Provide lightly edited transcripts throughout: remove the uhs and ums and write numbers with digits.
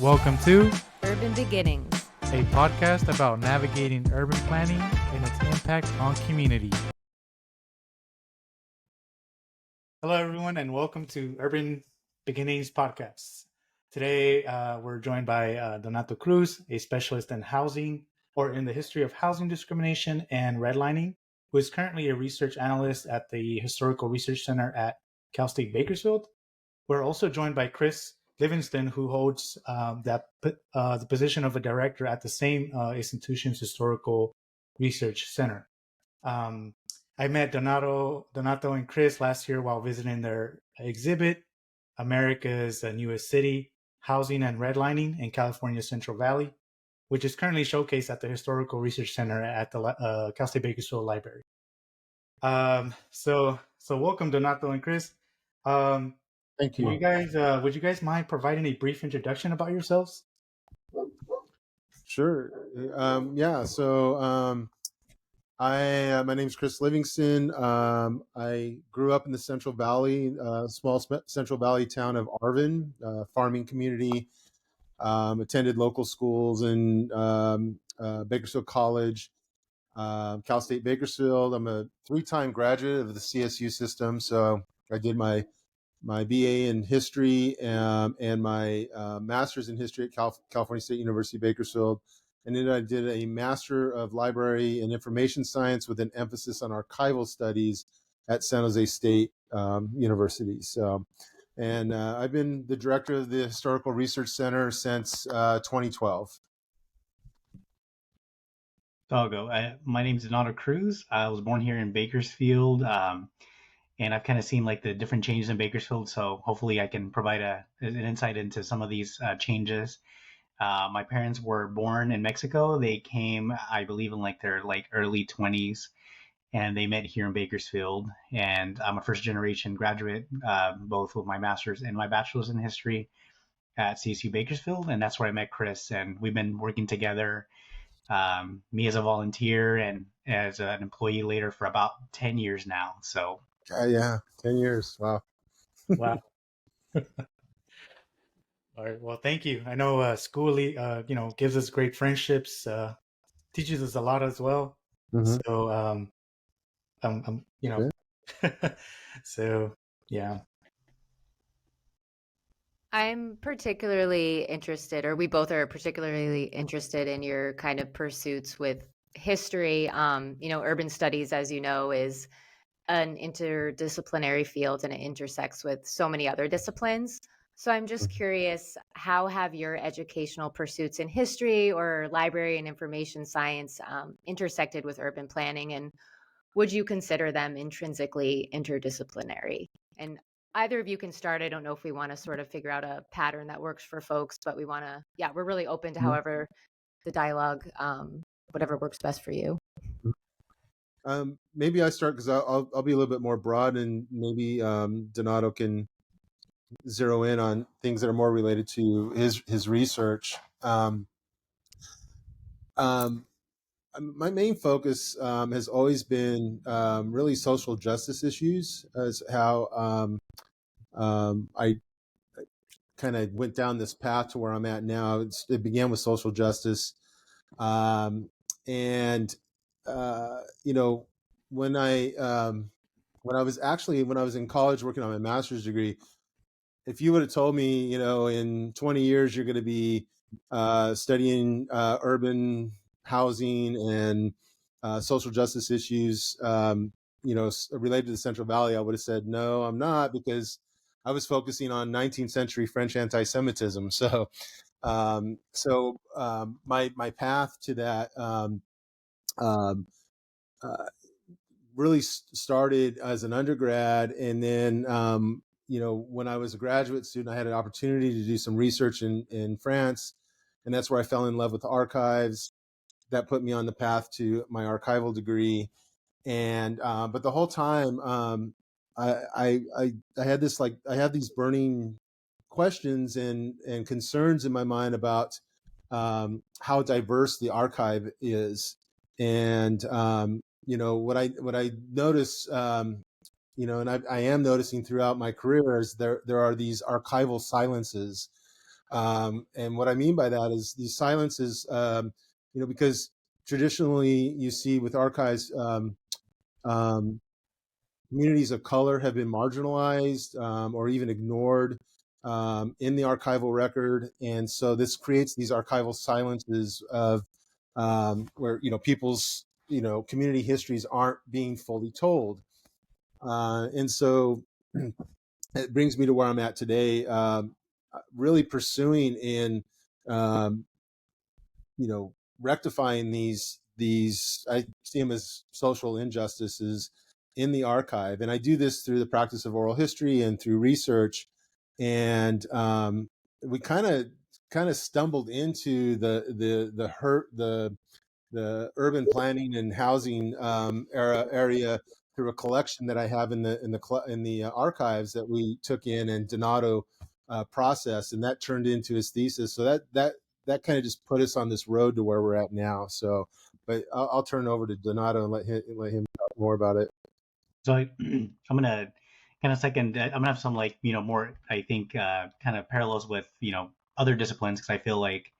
Welcome to Urban Beginnings, a podcast about navigating urban planning and its impact on community. Hello, everyone, and welcome to Urban Beginnings podcast. Today, we're joined by Donato Cruz, a specialist in housing or in the history of housing discrimination and redlining, who is currently a research analyst at the Historical Research Center at Cal State Bakersfield. We're also joined by Chris Livingston, who holds the position of a director at the same institution's Historical Research Center. I met Donato and Chris last year while visiting their exhibit, America's Newest City, Housing and Redlining in California's Central Valley, which is currently showcased at the Historical Research Center at the Cal State Bakersfield Library. So welcome, Donato and Chris. Thank you. Would you guys mind providing a brief introduction about yourselves? Sure. My name's Chris Livingston. I grew up in the Central Valley, small Central Valley town of Arvin, farming community. Attended local schools in Bakersfield College, Cal State Bakersfield. I'm a 3-time graduate of the CSU system, so I did my BA in history and my master's in history at California State University, Bakersfield. And then I did a Master of Library and Information Science with an emphasis on archival studies at San Jose State University. And I've been the director of the Historical Research Center since 2012. I'll go. My name is Donato Cruz. I was born here in Bakersfield. And I've kind of seen like the different changes in Bakersfield. So hopefully I can provide an insight into some of these changes. My parents were born in Mexico. They came, I believe, in their early 20s, and they met here in Bakersfield. And I'm a first generation graduate, both with my master's and my bachelor's in history at CSU Bakersfield. And that's where I met Chris. And we've been working together, me as a volunteer and as an employee later for about 10 years now. So 10 years. Wow. Wow. All right. Well, thank you. I know school, gives us great friendships, teaches us a lot as well. Mm-hmm. So, so yeah. I'm particularly interested, or we both are particularly interested in your kind of pursuits with history. Urban studies, as you know, is an interdisciplinary field and it intersects with so many other disciplines. So I'm just curious, how have your educational pursuits in history or library and information science intersected with urban planning? And would you consider them intrinsically interdisciplinary? And either of you can start. I don't know if we want to sort of figure out a pattern that works for folks, but we're really open to however the dialogue, whatever works best for you. Maybe I start because I'll be a little bit more broad, and maybe Donato can zero in on things that are more related to his research. My main focus has always been really social justice issues, as how I kind of went down this path to where I'm at now. It began with social justice, and when I was in college working on my master's degree, if you would have told me, in 20 years you're going to be studying urban housing and social justice issues, related to the Central Valley, I would have said, no, I'm not, because I was focusing on 19th century French anti-Semitism. So my path to that really started as an undergrad, and then when I was a graduate student, I had an opportunity to do some research in France, and that's where I fell in love with archives. That put me on the path to my archival degree, and but the whole time I had this I have these burning questions and concerns in my mind about how diverse the archive is, and what I notice, and I am noticing throughout my career, is there are these archival silences And what I mean by that is these silences, because traditionally you see with archives, um, communities of color have been marginalized or even ignored in the archival record, and so this creates these archival silences of where people's community histories aren't being fully told, and so it brings me to where I'm at today, really pursuing in um, rectifying these I see them as social injustices in the archive, and I do this through the practice of oral history and through research. And we kind of stumbled into the urban planning and housing area through a collection that I have in the archives that we took in and Donato processed, and that turned into his thesis. So that kind of just put us on this road to where we're at now. So, but I'll turn it over to Donato and let him talk more about it. So I'm gonna kind of second. I'm gonna have some like more I think kind of parallels with other disciplines because I feel like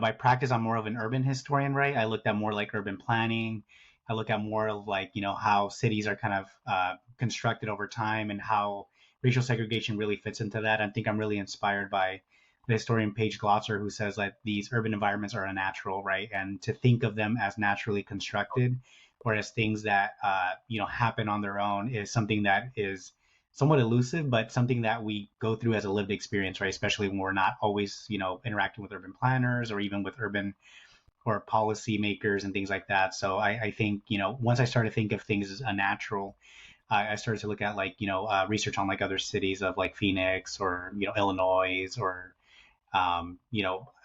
by practice, I'm more of an urban historian, right? I looked at more like urban planning. I look at more of like, how cities are kind of constructed over time and how racial segregation really fits into that. I think I'm really inspired by the historian Paige Glotzer, who says that these urban environments are unnatural, right? And to think of them as naturally constructed or as things that, happen on their own is something that is somewhat elusive, but something that we go through as a lived experience, right? Especially when we're not always, interacting with urban planners or even with urban or policy makers and things like that. So I think, once I started to think of things as unnatural, I started to look at like, research on like other cities of like Phoenix or, Illinois or,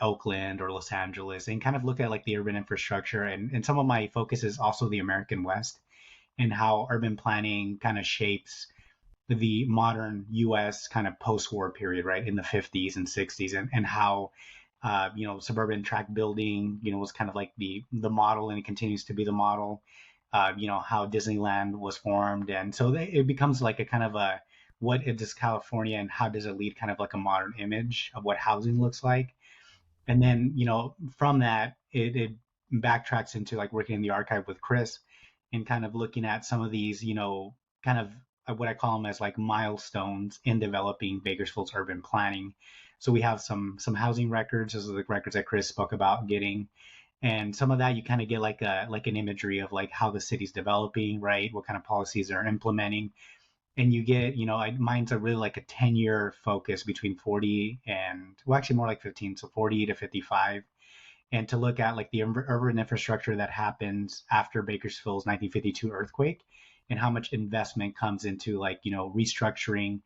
Oakland or Los Angeles and kind of look at like the urban infrastructure. And some of my focus is also the American West and how urban planning kind of shapes the modern U.S. kind of post-war period, right, in the 50s and 60s, and how suburban tract building, was kind of like the model, and it continues to be the model. How Disneyland was formed, and so it becomes like a kind of a what is California, and how does it lead kind of like a modern image of what housing looks like. And then from that it backtracks into like working in the archive with Chris and kind of looking at some of these kind of what I call them as like milestones in developing Bakersfield's urban planning. So we have some housing records. Those are the records that Chris spoke about getting, and some of that you kind of get like an imagery of like how the city's developing, right? What kind of policies they're implementing, and you get mine's a really like a 10-year focus between 40 and well actually more like 15, so 40 to 55, and to look at like the urban infrastructure that happens after Bakersfield's 1952 earthquake and how much investment comes into like restructuring,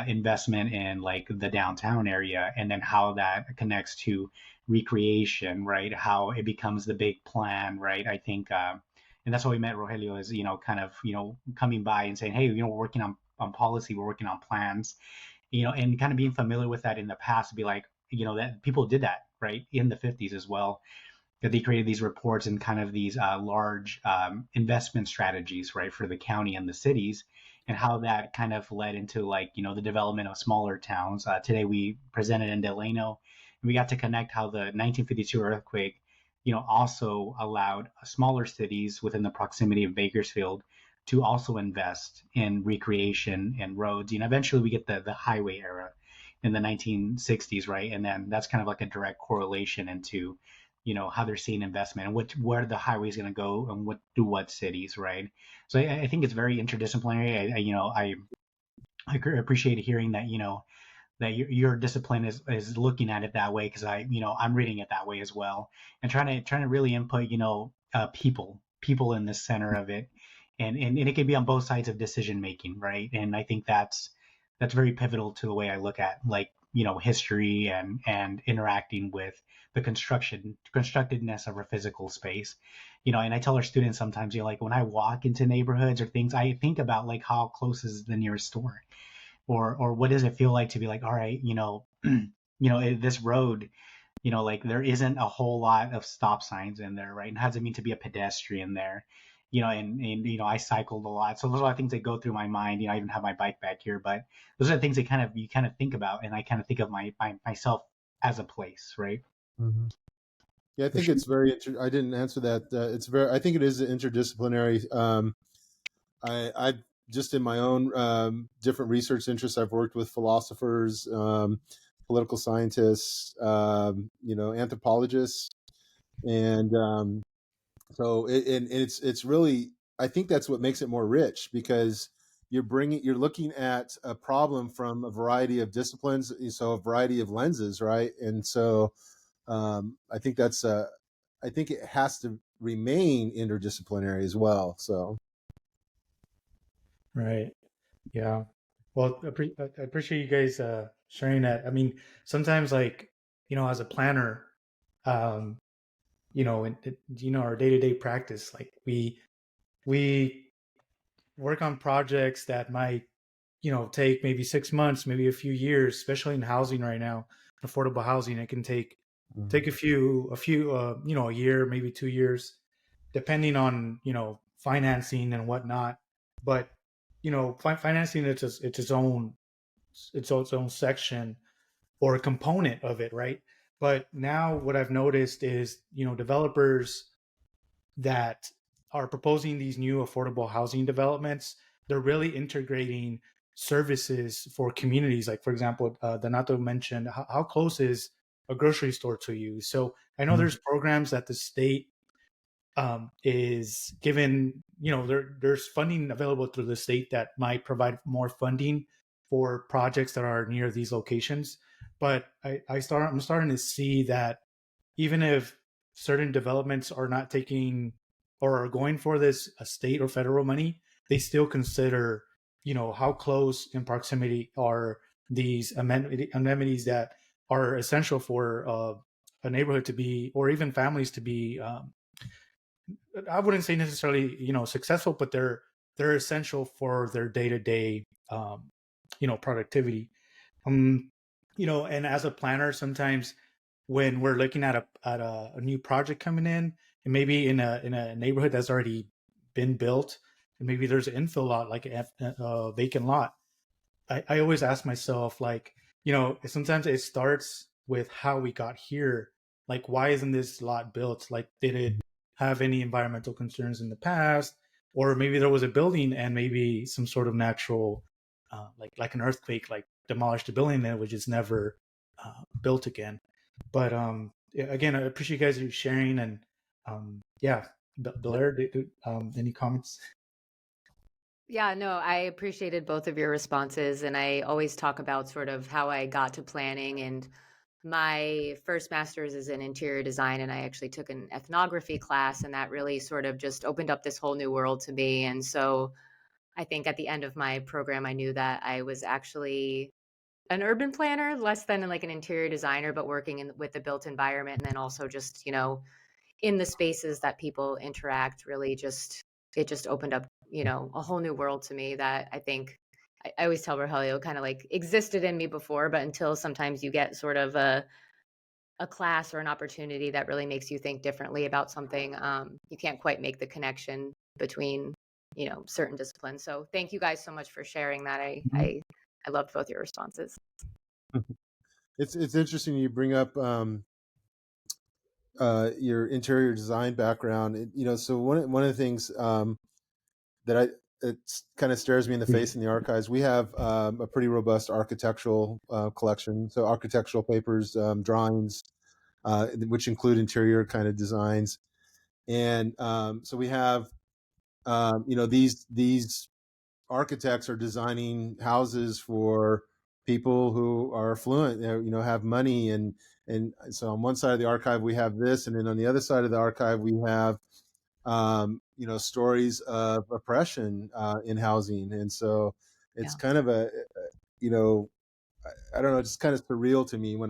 investment in like the downtown area, and then how that connects to recreation, right? How it becomes the big plan, right? I think, and that's why we met Rogelio is kind of coming by and saying, hey, we're working on policy, we're working on plans, and kind of being familiar with that in the past to be like, that people did that, right, in the 50s as well, that they created these reports and kind of these large investment strategies, right, for the county and the cities, and how that kind of led into like, the development of smaller towns. Today we presented in Delano, and we got to connect how the 1952 earthquake, also allowed smaller cities within the proximity of Bakersfield to also invest in recreation and roads. Eventually we get the highway era in the 1960s, right? And then that's kind of like a direct correlation into, how they're seeing investment and where the highway is going to go and what cities, right? So I think it's very interdisciplinary. I appreciate hearing that, that your discipline is looking at it that way, because I'm reading it that way as well, and trying to really input people in the center of it, and it can be on both sides of decision making, right? And I think that's very pivotal to the way I look at like history and interacting with the constructedness of our physical space. And I tell our students sometimes, like when I walk into neighborhoods or things, I think about like how close is the nearest store, or what does it feel like to be like, all right, this road, like there isn't a whole lot of stop signs in there, right? And how does it mean to be a pedestrian there? and I cycled a lot. So those are a lot of things that go through my mind. I even have my bike back here, but those are the things that you kind of think about, and I kind of think of myself as a place, right? Mm-hmm. Yeah, I For think sure. it's very. I didn't answer that. It's very. I think it is interdisciplinary. I just in my own different research interests, I've worked with philosophers, political scientists, anthropologists, and so it's really. I think that's what makes it more rich because you're looking at a problem from a variety of disciplines, so a variety of lenses, right? And so I think I think it has to remain interdisciplinary as well. So Right. Yeah. Well, I appreciate you guys sharing that. I mean, sometimes like, as a planner, um, our day-to-day practice, like we work on projects that might, take maybe 6 months, maybe a few years, especially in housing right now, affordable housing. It can take a year, maybe 2 years, depending on, financing and whatnot. But, financing, it's its own section or a component of it, right? But now what I've noticed is, developers that are proposing these new affordable housing developments, they're really integrating services for communities. Like, for example, Donato mentioned, how close is a grocery store to you? So I know there's programs that the state is given, there's funding available through the state that might provide more funding for projects that are near these locations. But I'm starting to see that even if certain developments are not taking or are going for this state or federal money, they still consider, how close in proximity are these amenities that are essential for a neighborhood to be, or even families to be. I wouldn't say necessarily, successful, but they're essential for their day to day, productivity. Um, and as a planner, sometimes when we're looking at a new project coming in, and maybe in a neighborhood that's already been built, and maybe there's an infill lot, like a vacant lot, I always ask myself, like, sometimes it starts with how we got here. Like, why isn't this lot built? Like, did it have any environmental concerns in the past? Or maybe there was a building and maybe some sort of natural, like an earthquake, like demolished the building, then which is never built again. But yeah, again, I appreciate you guys sharing. And yeah, Blair, any comments? Yeah, no, I appreciated both of your responses. And I always talk about sort of how I got to planning. And my first master's is in interior design. And I actually took an ethnography class, and that really sort of just opened up this whole new world to me. And so I think at the end of my program, I knew that I was actually an urban planner, less than like an interior designer, but working with the built environment. And then also just, in the spaces that people interact, really just, it just opened up, a whole new world to me that I think I always tell Rogelio kind of like existed in me before, but until sometimes you get sort of a class or an opportunity that really makes you think differently about something, you can't quite make the connection between, certain disciplines. So thank you guys so much for sharing that. I loved both your responses. it's interesting you bring up your interior design background. So one of the things that it kind of stares me in the face in the archives. We have a pretty robust architectural collection, so architectural papers, drawings, which include interior kind of designs, and so we have these architects are designing houses for people who are affluent, have money, and so on one side of the archive we have this, and then on the other side of the archive we have stories of oppression in housing, and so it's kind of I don't know, it's kind of surreal to me when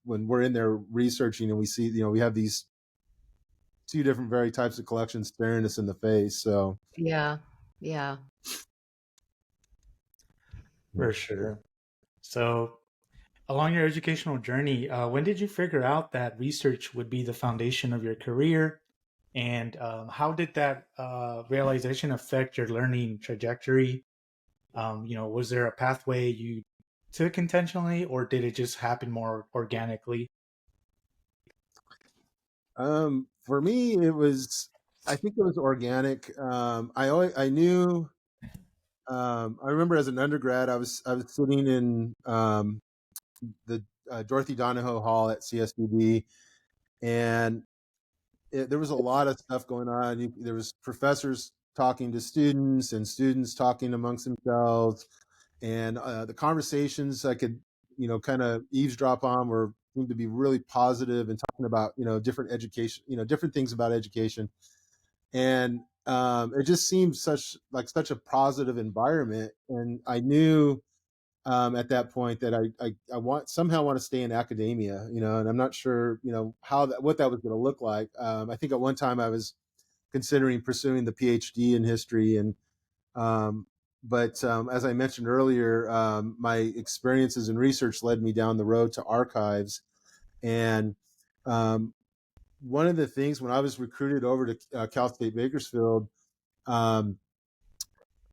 when we're in there researching and we see we have these two different very types of collections staring us in the face. So Yeah. For sure. So, along your educational journey, when did you figure out that research would be the foundation of your career? And how did that realization affect your learning trajectory? Was there a pathway you took intentionally, or did it just happen more organically? For me, I think it was organic. I knew, I remember as an undergrad, I was sitting in the Dorothy Donahoe Hall at CSUB, and there was a lot of stuff going on. There was professors talking to students and students talking amongst themselves, and the conversations I could, kind of eavesdrop on were seemed to be really positive and talking about, different education, different things about education, and it just seemed such a positive environment. And I knew at that point that I want to stay in academia, and I'm not sure, what that was going to look like. I think at one time I was considering pursuing the PhD in history, and um, but as I mentioned earlier, my experiences in research led me down the road to archives. And um, one of the things when I was recruited over to Cal State Bakersfield, um,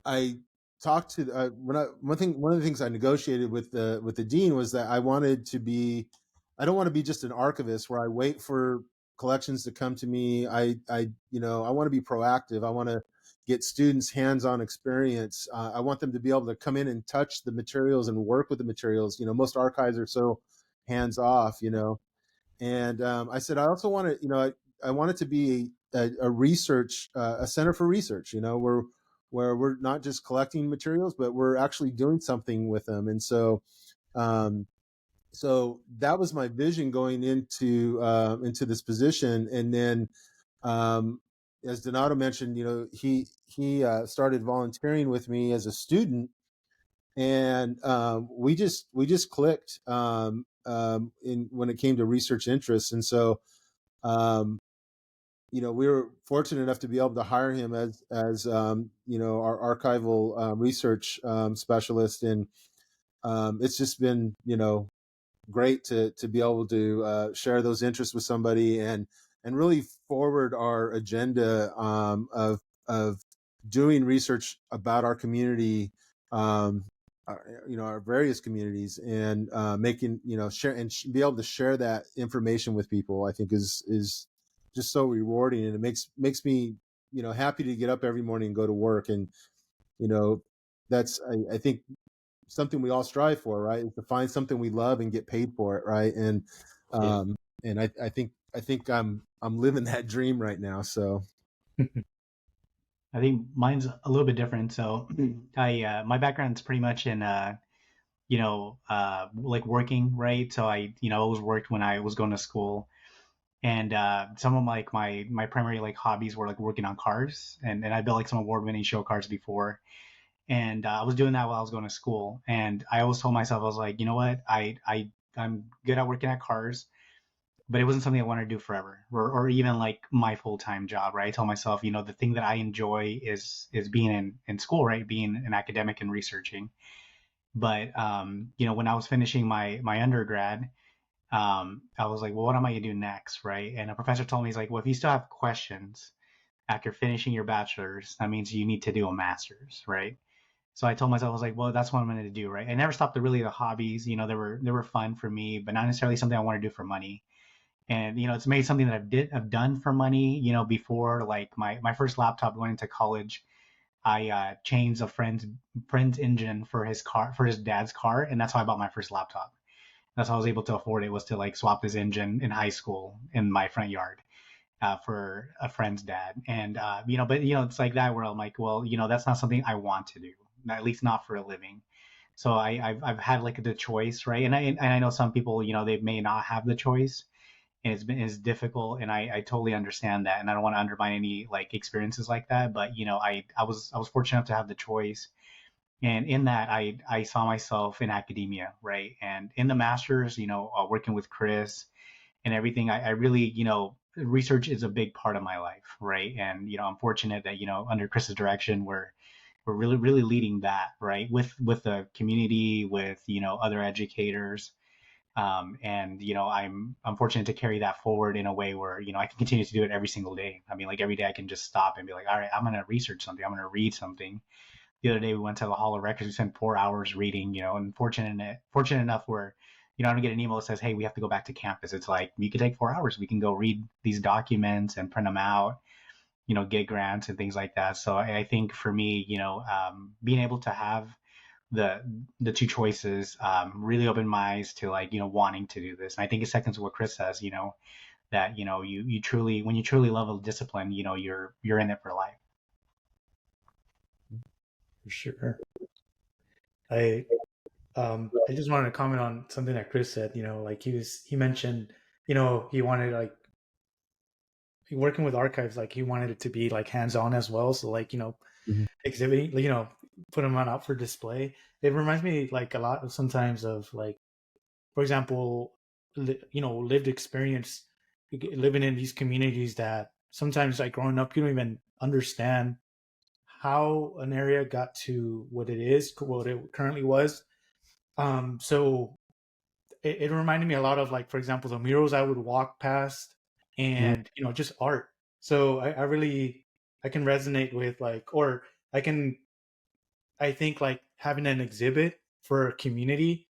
I talked to one of the things I negotiated with the dean was that I don't want to be just an archivist where I wait for collections to come to me. I want to be proactive. I want to get students hands-on experience. I want them to be able to come in and touch the materials and work with the materials. Most archives are so hands off. And I said, I also want to, I want it to be a research, a center for research, where we're not just collecting materials, but we're actually doing something with them. And um, so that was my vision going into this position. And then, um, as Donato mentioned, he started volunteering with me as a student, and we just clicked in when it came to research interests. And so um, we were fortunate enough to be able to hire him as our archival research specialist, and it's just been great to be able to share those interests with somebody, and really forward our agenda of doing research about our community, our various communities, and making share and be able to share that information with people. I think is just so rewarding, and it makes me happy to get up every morning and go to work. And you know that's I think something we all strive for, right? Is to find something we love and get paid for it, right? And Yeah. I think I'm living that dream right now. So I think mine's a little bit different. So I my background's pretty much in like working, right? So I always worked when I was going to school, and some of my primary like hobbies were like working on cars, and I built like some award-winning show cars before, and I was doing that while I was going to school. And I always told myself, I was like, you know what, I'm good at working at cars, but it wasn't something I wanted to do forever, or even like my full-time job, right? I told myself, the thing that I enjoy is being in school, right? Being an academic and researching. But when I was finishing my undergrad, I was like, well, what am I gonna do next, right? And a professor told me, he's like, well, if you still have questions after finishing your bachelor's, that means you need to do a master's, right? So I told myself, I was like, well, that's what I'm going to do, right? I never stopped the hobbies, they were fun for me, but not necessarily something I want to do for money. And it's maybe something that I've done for money, before. Like my first laptop going into college, I changed a friend's engine for his car, for his dad's car, and that's how I bought my first laptop. That's how I was able to afford it, was to like swap his engine in high school in my front yard for a friend's dad. And but it's like that, where I'm like, well, that's not something I want to do, at least not for a living. So I've had like the choice, right? And I know some people, they may not have the choice, and it's difficult, and I totally understand that, and I don't want to undermine any like experiences like that. But I was fortunate enough to have the choice, and in that I saw myself in academia, right? And in the masters, working with Chris and everything, I really, research is a big part of my life, right? And I'm fortunate that under Chris's direction, we're really leading that, right, with the community, with other educators. And I'm fortunate to carry that forward in a way where I can continue to do it every single day. I mean, like every day I can just stop and be like, all right, I'm gonna research something. I'm gonna read something. The other day we went to the Hall of Records. We spent 4 hours reading. And fortunate enough where I don't get an email that says, hey, we have to go back to campus. It's like we could take 4 hours. We can go read these documents and print them out. Get grants and things like that. So I think for me, being able to have the two choices really opened my eyes to like wanting to do this. And I think it seconds what Chris says, that you truly, when you truly love a discipline, you're in it for life. For sure. I just wanted to comment on something that Chris said. Like he mentioned, he wanted like working with archives, like he wanted it to be like hands-on as well. So like exhibiting, put them on out for display. It reminds me like a lot of sometimes of like, for example, lived experience living in these communities that sometimes like growing up you don't even understand how an area got to what it is, what it currently was. So it reminded me a lot of like, for example, the murals I would walk past and just art. So I really I can resonate with like, or I can I think like having an exhibit for a community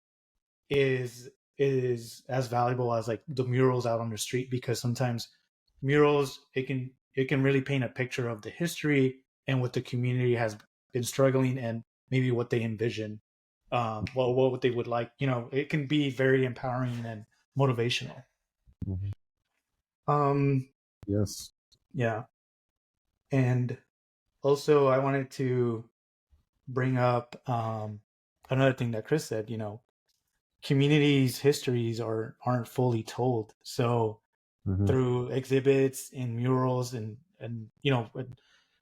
is as valuable as like the murals out on the street, because sometimes murals it can really paint a picture of the history and what the community has been struggling and maybe what they envision, what they would like. It can be very empowering and motivational. Mhm. um Yes. yeah. And also I wanted to bring up another thing that Chris said. Communities' histories aren't fully told. So Mhm. through exhibits and murals and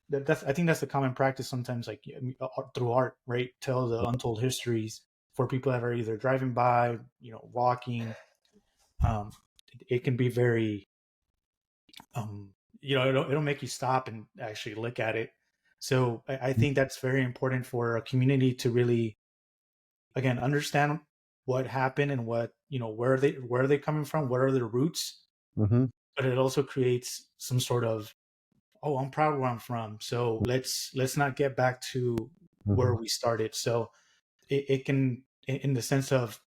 that's I think that's the common practice sometimes, like through art, right? Tell the untold histories for people that are either driving by, walking. Um, it can be very, um, it'll make you stop and actually look at it. So I think that's very important for a community to really, again, understand what happened and what where are they coming from, what are their roots. Mhm. But it also creates some sort of, oh, I'm proud where I'm from, so let's not get back to where Mhm. we started. So it can, in the sense of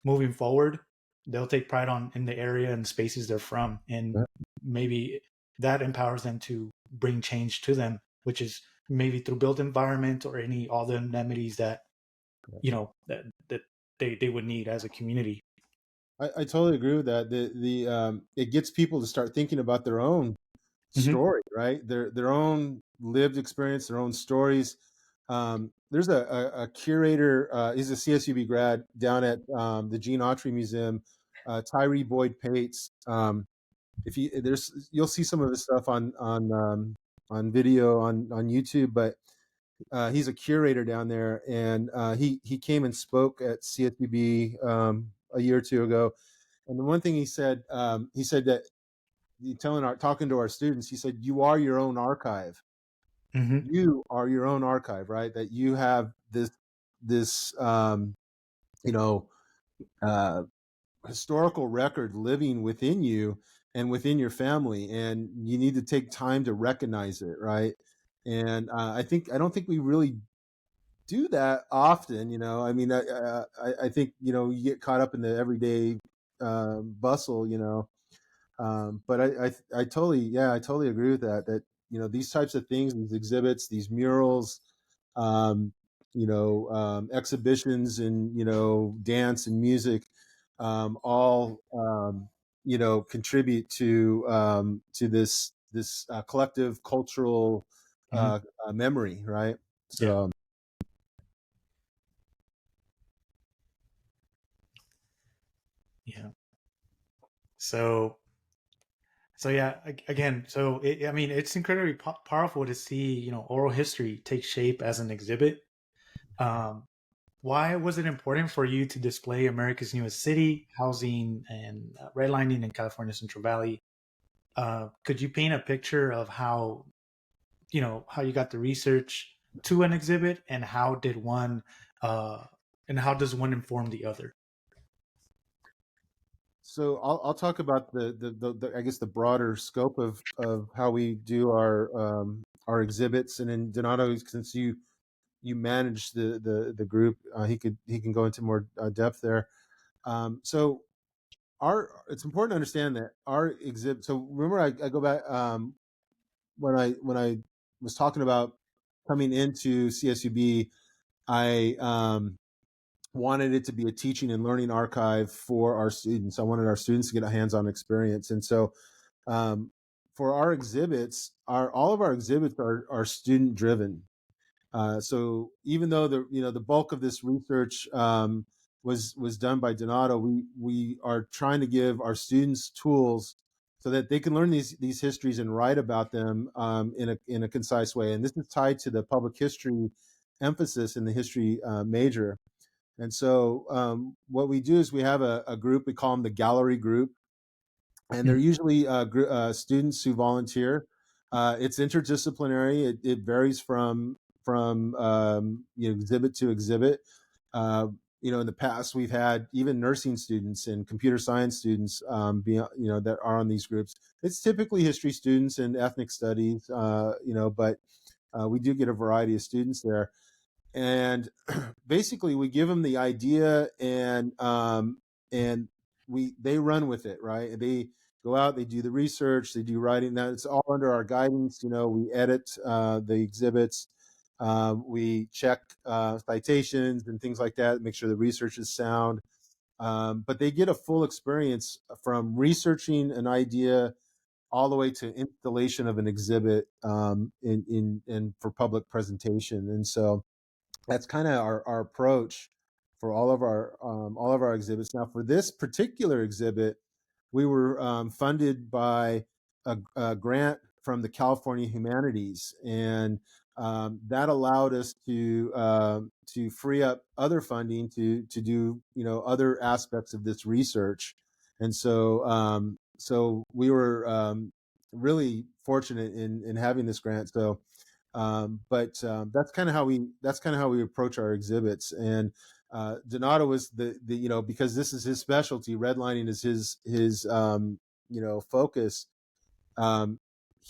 moving forward, they'll take pride in the area and spaces they're from, and Yeah. maybe that empowers them to bring change to them, which is maybe through built environment or any other amenities that that they would need as a community. I totally agree with that. It gets people to start thinking about their own Hmm. story, right? Their own lived experience, their own stories. There's a curator. He's a CSUB grad down at the Gene Autry Museum, Tyree Boyd Pates. If you you'll see some of his stuff on video on YouTube, but he's a curator down there, and he came and spoke at CSUB a year or two ago. And the one thing he said that talking to our students, he said, "You are your own archive. Hmm. You are your own archive, right? That you have this you know uh, historical record living within you and within your family, and you need to take time to recognize it, right?" And I don't think we really do that often. I mean, I think you get caught up in the everyday bustle, but I totally agree with that. That these types of things, these exhibits, these murals, um, exhibitions, and dance and music, all contribute to this collective cultural Hmm. memory, right? Yeah. So Yeah. So yeah, again, so I mean, it's incredibly powerful to see oral history take shape as an exhibit. Um, why was it important for you to display America's newest city, housing, and redlining in California Central Valley? Could you paint a picture of how you got the research to an exhibit, and uh, how does one inform the other? So I'll talk about the I guess the broader scope of how we do our exhibits, and then Donato, since you manage the group, he can go into more depth there. So our it's important to understand that our exhibit. So remember, I go back when I was talking about coming into CSUB, I wanted it to be a teaching and learning archive for our students. I wanted our students to get a hands-on experience, and so for our exhibits, our all of our exhibits are student driven. So even though the bulk of this research was done by Donato, we are trying to give our students tools so that they can learn these histories and write about them in a concise way. And this is tied to the public history emphasis in the history major. And so what we do is we have a group, we call them the gallery group, and they're usually students who volunteer. It's interdisciplinary. It varies from exhibit to exhibit. In the past we've had even nursing students and computer science students that are on these groups. It's typically history students and ethnic studies, but we do get a variety of students there. And basically we give them the idea, and they run with it, right? They go out, they do the research, they do writing. That it's all under our guidance. We edit the exhibits, we check citations and things like that, make sure the research is sound. But they get a full experience from researching an idea all the way to installation of an exhibit in for public presentation. And so that's kind of our approach for all of our exhibits. Now, for this particular exhibit, we were funded by a grant from the California Humanities, and that allowed us to free up other funding to do other aspects of this research. And so we were really fortunate in having this grant. So but that's kind of how we approach our exhibits. And Donato was the because this is his specialty, redlining is his focus.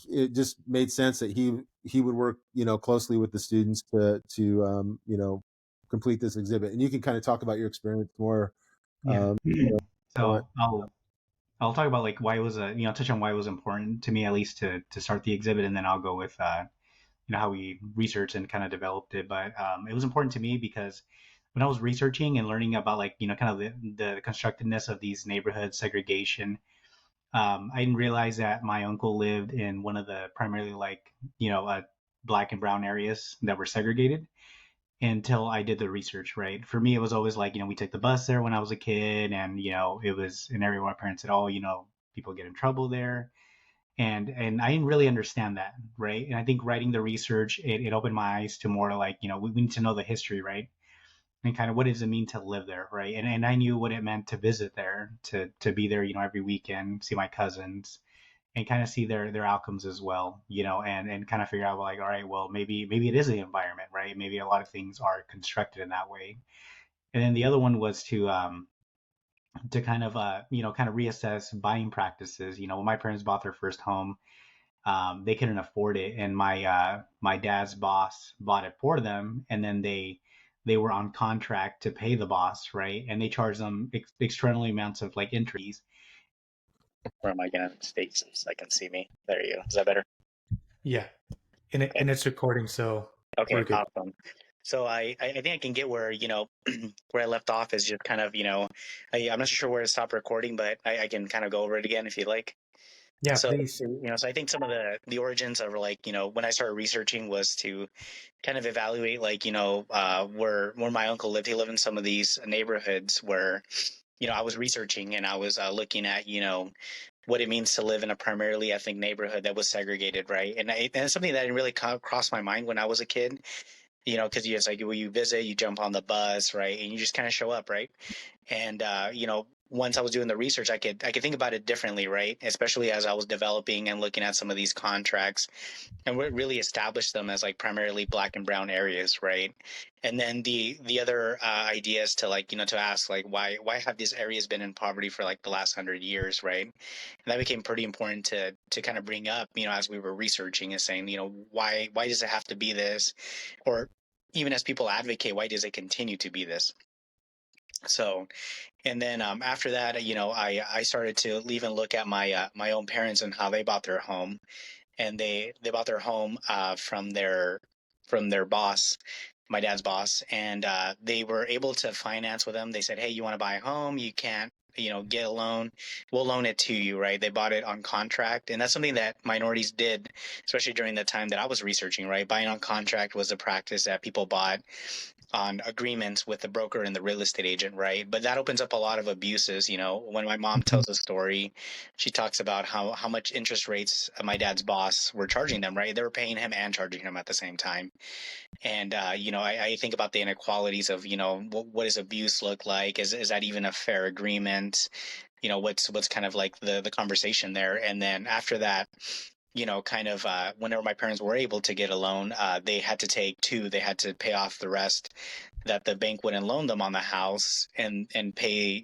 It just made sense that he would work closely with the students to complete this exhibit. And you can kind of talk about your experience more. Yeah. Want. So I'll talk about like why it was touch on why it was important to me, at least to start the exhibit, and then I'll go with how we researched and kind of developed it. But it was important to me because when I was researching and learning about like kind of the constructedness of these neighborhood segregation, I didn't realize that my uncle lived in one of the primarily like black and brown areas that were segregated until I did the research. Right, for me it was always like we took the bus there when I was a kid, and it was an area where my parents said, oh, people get in trouble there. And I didn't really understand that, right? And I think writing the research, it opened my eyes to more like we need to know the history, right? And kind of what does it mean to live there, right? And I knew what it meant to visit there, to be there, every weekend, see my cousins, and kind of see their outcomes as well, and kind of figure out like, all right, well, maybe it is the environment, right? Maybe a lot of things are constructed in that way. And then the other one was to kind of kind of reassess buying practices. When my parents bought their first home, they couldn't afford it, and my dad's boss bought it for them, and then they were on contract to pay the boss, right? And they charged them external amounts of like interest. Where am I gonna stay so I can see me? There you go. Is that better? Yeah, and it's recording, so Okay, we're good. awesome. So I think I can get where where I left off is just kind of I'm not sure where to stop recording, but I can kind of go over it again if you'd like. Yeah, So please. so I think some of the origins of like when I started researching was to kind of evaluate like where my uncle lived. He lived in some of these neighborhoods where I was researching, and I was looking at what it means to live in a primarily ethnic neighborhood that was segregated, right? And it's something that didn't really cross my mind when I was a kid, because it's like when you visit, you jump on the bus, right, and you just kind of show up, right? And once I was doing the research, I could think about it differently, right? Especially as I was developing and looking at some of these contracts, and what really established them as like primarily black and brown areas, right? And then the other idea is to like to ask like why have these areas been in poverty for like the last 100 years, right? And that became pretty important to kind of bring up, as we were researching, and saying, why does it have to be this, or even as people advocate, why does it continue to be this? So, and then after that, I started to even look at my own parents and how they bought their home, and they bought their home from their boss, my dad's boss, and they were able to finance with them. They said, "Hey, you want to buy a home? You can't, get a loan. We'll loan it to you." Right? They bought it on contract, and that's something that minorities did, especially during the time that I was researching. Right? Buying on contract was a practice that people bought on agreements with the broker and the real estate agent, right? But that opens up a lot of abuses. When my mom Mhm. tells a story, she talks about how much interest rates my dad's boss were charging them, right? They were paying him and charging him at the same time. And I think about the inequalities of, what does abuse look like? Is that even a fair agreement? What's kind of like the conversation there? And then after that, kind of whenever my parents were able to get a loan, they had to take two. They had to pay off the rest that the bank wouldn't loan them on the house, and pay,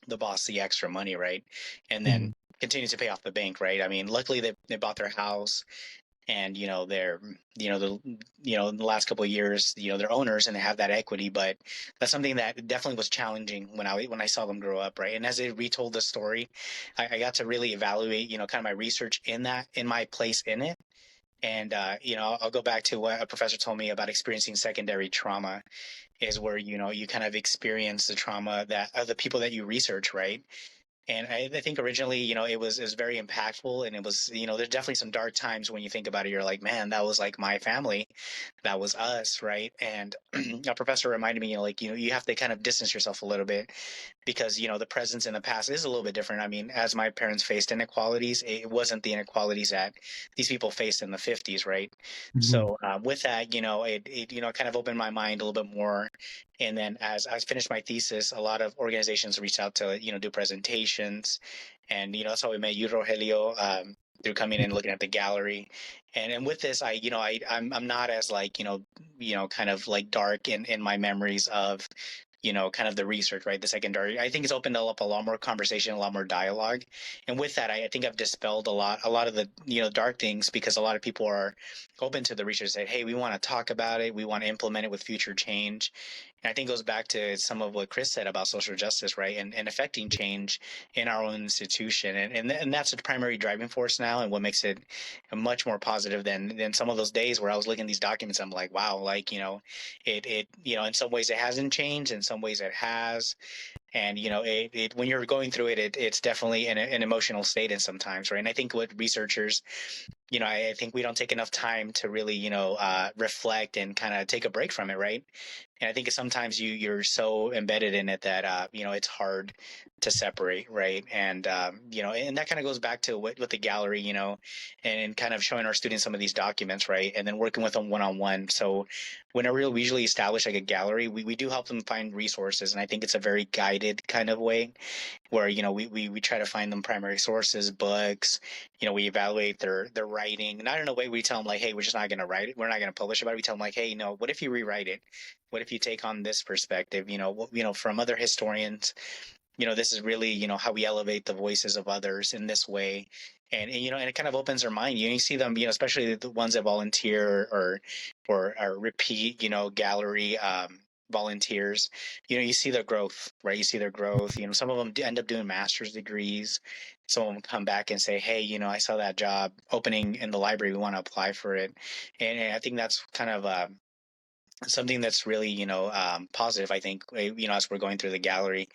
the boss the extra money, right? And then Mhm. continue to pay off the bank, right? I mean, luckily they bought their house, and they're in the last couple of years, they're owners and they have that equity. But that's something that definitely was challenging when I saw them grow up, right? And as they retold the story, I got to really evaluate, kind of my research in my place in it. And I'll go back to what a professor told me about experiencing secondary trauma, is where you kind of experience the trauma that of the people that you research, right? And I think originally, it was very impactful, and it was, there's definitely some dark times when you think about it. You're like, man, that was like my family, that was us, right? And a professor reminded me, like, you have to kind of distance yourself a little bit, because the presence in the past is a little bit different. I mean, as my parents faced inequalities, it wasn't the inequalities that these people faced in the 50s, right? Mhm. So with that, it kind of opened my mind a little bit more. And then as I finished my thesis, a lot of organizations reached out to do presentations, and that's how we met you, Rogelio. Through coming and looking at the gallery, and with this, I'm not as like kind of like dark in my memories of kind of the research, right? The secondary. I think it's opened up a lot more conversation, a lot more dialogue. And with that, I think I've dispelled a lot of the, dark things, because a lot of people are open to the research, say, hey, we want to talk about it. We want to implement it with future change. And I think it goes back to some of what Chris said about social justice, right? And affecting change in our own institution. And that's the primary driving force now, and what makes it much more positive than some of those days where I was looking at these documents. I'm like, wow, like, in some ways it hasn't changed, in some ways it has. And when you're going through it, it's definitely an emotional state, and sometimes, right? And I think what researchers, I think we don't take enough time to really, reflect and kind of take a break from it, right? And I think sometimes you're so embedded in it that it's hard to separate, right? And and that kind of goes back to what the gallery, and kind of showing our students some of these documents, right? And then working with them one on one. So whenever we usually establish like a gallery, we do help them find resources, and I think it's a very guided kind of way, where we try to find them primary sources, books. We evaluate their writing, not in a way we tell them like, hey, we're just not going to write it, we're not going to publish about it. We tell them like, hey, what if you rewrite it? What if you take on this perspective? From other historians, this is really how we elevate the voices of others in this way. And it kind of opens their mind. You see them, especially the ones that volunteer, or repeat, gallery volunteers. You see their growth, right? You see their growth. Some of them end up doing master's degrees. Some of them come back and say, hey, I saw that job opening in the library, we want to apply for it. And I think that's kind of something that's really positive, I think, as we're going through the gallery.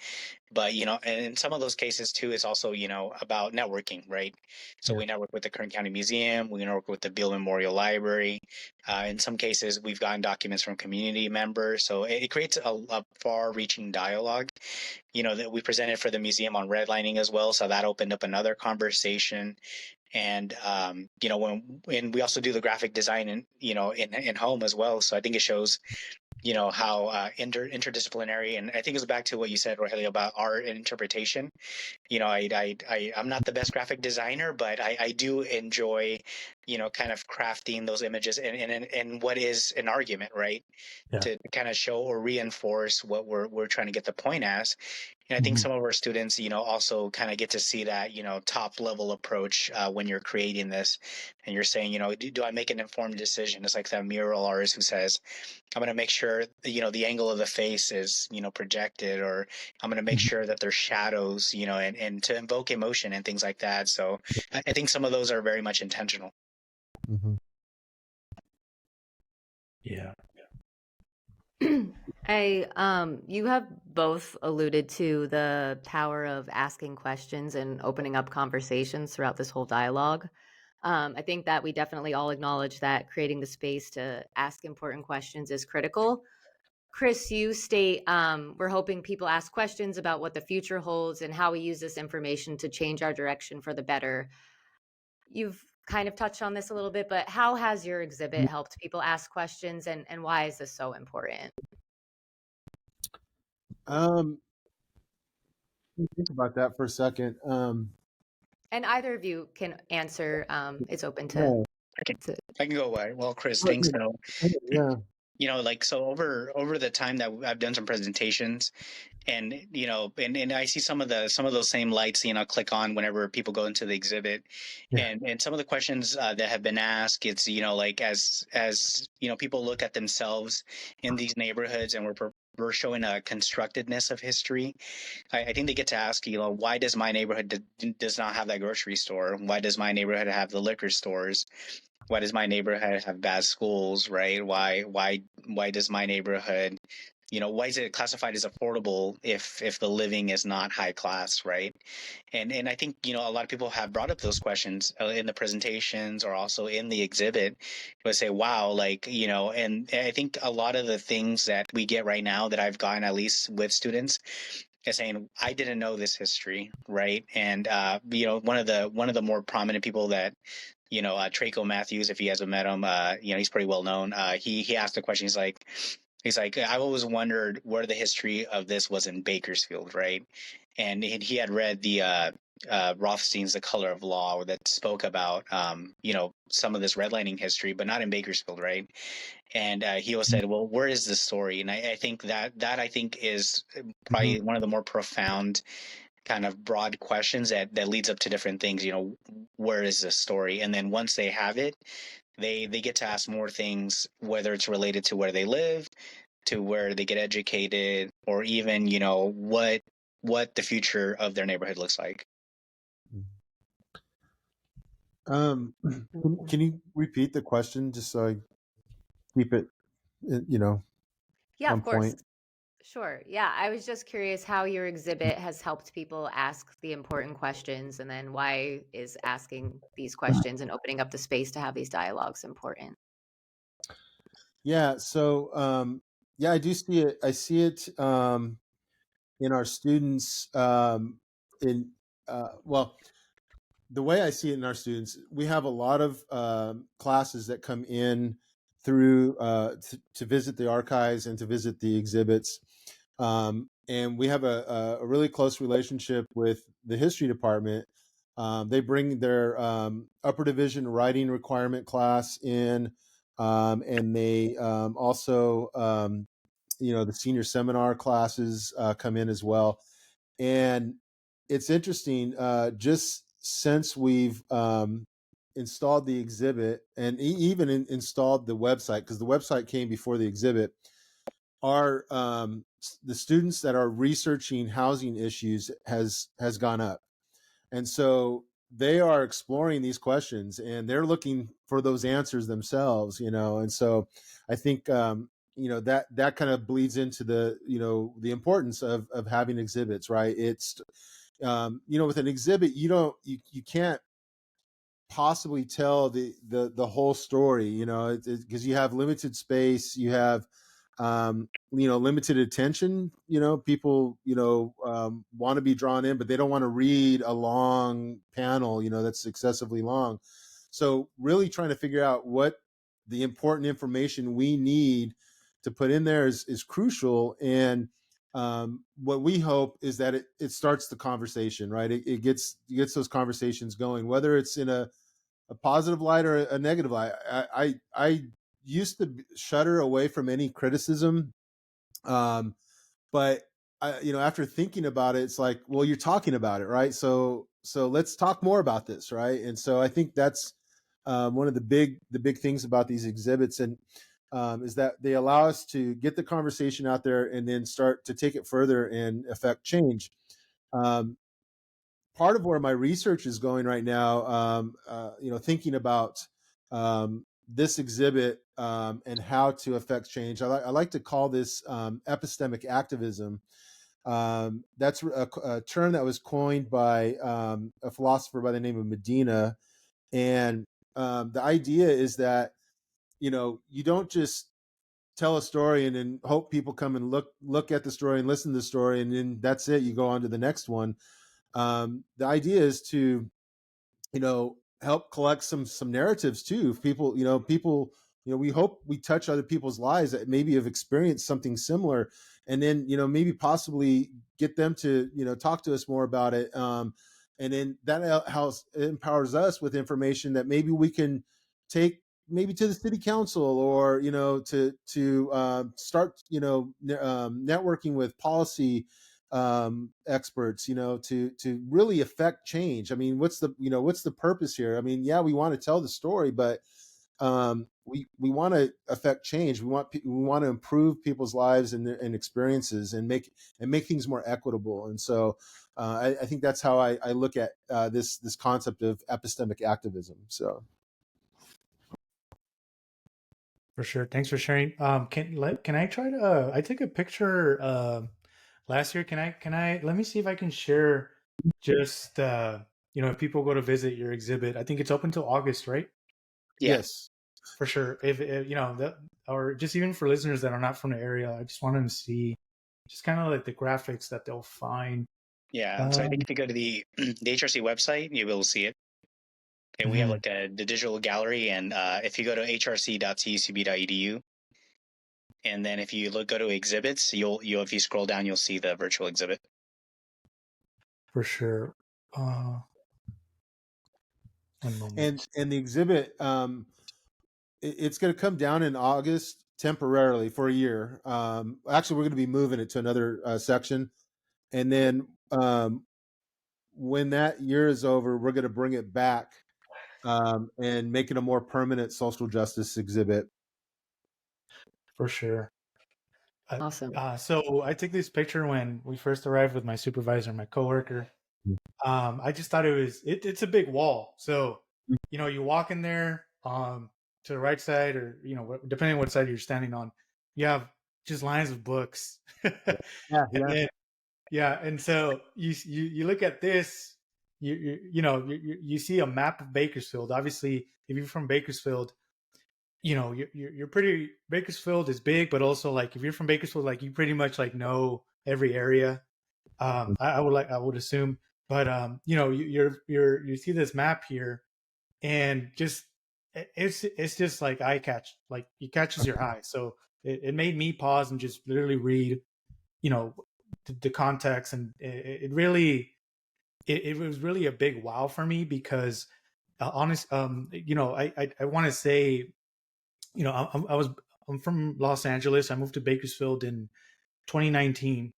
But and in some of those cases too, it's also about networking, right? So Yeah. we network with the Kern County Museum, we network with the Beale Memorial Library. In some cases, we've gotten documents from community members, so it creates a far-reaching dialogue. That we presented for the museum on redlining as well, so that opened up another conversation. And when we also do the graphic design in home as well, so I think it shows how interdisciplinary, and I think it goes back to what you said, Rogelio, about art and interpretation. I'm not the best graphic designer, but I do enjoy, kind of crafting those images and what is an argument, right? Yeah. To kind of show or reinforce what we're trying to get the point as. And I think some of our students, also kind of get to see that, top level approach when you're creating this, and you're saying, do I make an informed decision? It's like that mural artist who says, I'm going to make sure, the angle of the face is, projected, or I'm going to make sure that there's shadows, and to invoke emotion and things like that. So I think some of those are very much intentional. Mm-hmm. Yeah. You have both alluded to the power of asking questions and opening up conversations throughout this whole dialogue. I think that we definitely all acknowledge that creating the space to ask important questions is critical. Chris, you state we're hoping people ask questions about what the future holds and how we use this information to change our direction for the better. You've kind of touched on this a little bit, but how has your exhibit helped people ask questions, and why is this so important? Think about that for a second. And either of you can answer. It's open to. Yeah. I can go away. Well, Chris, thanks. So, Yeah. so over the time that I've done some presentations, and and I see some of those same lights, click on whenever people go into the exhibit. Yeah. And some of the questions that have been asked, it's like as people look at themselves in these neighborhoods, and we're showing a constructedness of history. I think they get to ask, why does my neighborhood does not have that grocery store? Why does my neighborhood have the liquor stores? Why does my neighborhood have bad schools, right? Why does my neighborhood, why is it classified as affordable if the living is not high class, right? And I think, a lot of people have brought up those questions in the presentations or also in the exhibit. Would say, wow, and I think a lot of the things that we get right now, that I've gotten at least with students, is saying, I didn't know this history, right? And one of the more prominent people that, Traco Matthews, if you guys have met him, he's pretty well known. He asked the question. He's like, I've always wondered where the history of this was in Bakersfield, right? And he had read the Rothstein's The Color of Law, that spoke about some of this redlining history, but not in Bakersfield, right? And he always said, well, where is the story? And I think that I think is probably one of the more profound kind of broad questions that leads up to different things. Where is this story? And then once they have it, they get to ask more things, whether it's related to where they live, to where they get educated, or even what the future of their neighborhood looks like. Can you repeat the question just so I keep it, Yeah, on of course. point? Sure. Yeah, I was just curious how your exhibit has helped people ask the important questions, and then why is asking these questions and opening up the space to have these dialogues important? Yeah. So, I do see it. I see it in our students. Well, the way I see it in our students, we have a lot of classes that come in through to visit the archives and to visit the exhibits. And we have a really close relationship with the history department. They bring their upper division writing requirement class in, and they also, the senior seminar classes come in as well. And it's interesting, just since we've installed the exhibit and even installed the website, because the website came before the exhibit, our the students that are researching housing issues has gone up, and so they are exploring these questions and they're looking for those answers themselves, and so I think that kind of bleeds into the the importance of having exhibits, right? It's with an exhibit, you can't possibly tell the whole story, because you have limited space, you have limited attention. People want to be drawn in, but they don't want to read a long panel that's excessively long. So really trying to figure out what the important information we need to put in there is crucial. And what we hope is that it starts the conversation, right? It gets those conversations going, whether it's in a positive light or a negative light. I used to shudder away from any criticism, but after thinking about it, it's like, well, you're talking about it, right? So let's talk more about this, right? And so I think that's one of the big things about these exhibits, and is that they allow us to get the conversation out there and then start to take it further and affect change. Part of where my research is going right now, thinking about this exhibit and how to affect change. I like to call this epistemic activism. That's a term that was coined by a philosopher by the name of Medina. And the idea is that, you don't just tell a story and then hope people come and look at the story and listen to the story, and then that's it. You go on to the next one. The idea is to, help collect some narratives too. People, we hope we touch other people's lives that maybe have experienced something similar, and then, maybe possibly get them to, talk to us more about it. And then that empowers us with information that maybe we can take maybe to the city council, or, to start, networking with policy experts, to really affect change. I mean, what's the purpose here? I mean, yeah, we want to tell the story, but we want to affect change. We want to improve people's lives and experiences, and make things more equitable. And so I think that's how I look at this concept of epistemic activism. So For sure. Thanks for sharing. Can I try to? I took a picture last year. Can I? Let me see if I can share. Just if people go to visit your exhibit, I think it's open till August, right? Yeah. Yes. For sure. If or just even for listeners that are not from the area, I just want them to see just kind of like the graphics that they'll find. Yeah. So I think if you go to the HRC website, you will see it. And we have like the digital gallery, and if you go to hrc.cucb.edu, and then if you go to exhibits, you'll if you scroll down, you'll see the virtual exhibit. For sure. One moment. And the exhibit, it's going to come down in August temporarily for a year. Actually, we're going to be moving it to another section, and then when that year is over, we're going to bring it back and make it a more permanent social justice exhibit. For sure. Awesome. So I took this picture when we first arrived with my supervisor and my coworker. I just thought it's a big wall. So, you walk in there to the right side, or, depending on what side you're standing on, you have just lines of books. And so you look at this, you see a map of Bakersfield. Obviously, if you're from Bakersfield, you're pretty. Bakersfield is big, but also, like, if you're from Bakersfield, like, you pretty much like know every area. I would assume, but you see this map here, and just it's just like eye catch, like it catches your eye. So it made me pause and just literally read, the context, and it really it was really a big wow for me, because I want to say, I'm from Los Angeles. I moved to Bakersfield in 2019,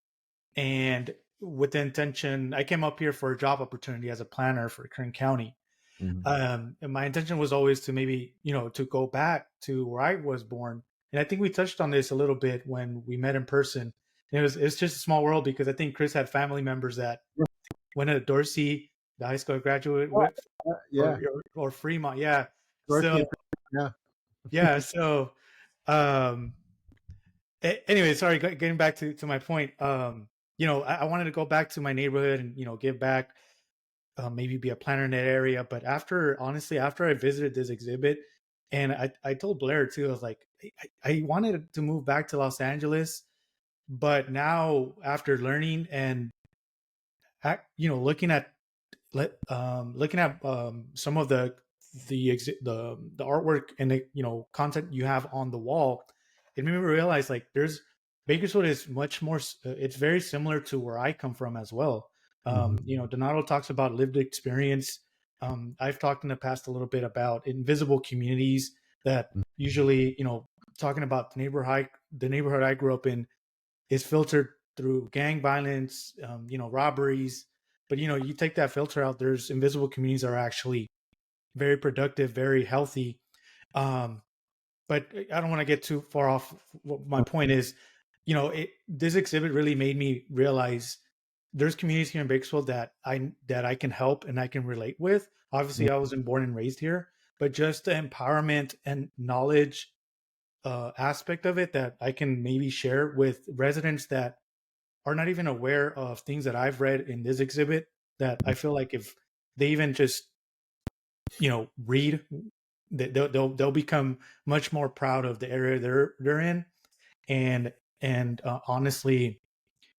and with the intention, I came up here for a job opportunity as a planner for Kern County. And my intention was always to maybe, to go back to where I was born. And I think we touched on this a little bit when we met in person. It's just a small world, because I think Chris had family members that went to Dorsey, the high school graduate with, or Fremont. Yeah. Dorsey, yeah. So, anyway, sorry, getting back to my point. I wanted to go back to my neighborhood and, give back, maybe be a planner in that area. But honestly, after I visited this exhibit, and I told Blair too, I was like, I wanted to move back to Los Angeles, but now, after learning and, looking at some of the artwork and the, content you have on the wall, it made me realize like there's Bakersfield is much more. It's very similar to where I come from as well. You know, Donato talks about lived experience. I've talked in the past a little bit about invisible communities that usually, you know, talking about the neighborhood I grew up in is filtered through gang violence, you know, robberies. But you know, you take that filter out, there's invisible communities that are actually very productive, very healthy. Um, but I don't want to get too far off. What my point is, you know, this exhibit really made me realize there's communities here in Bakersfield that I can help and I can relate with. Obviously, I wasn't born and raised here, but just the empowerment and knowledge aspect of it that I can maybe share with residents that are not even aware of things that I've read in this exhibit. That I feel like if they even just, you know, read, they'll become much more proud of the area they're in. And honestly,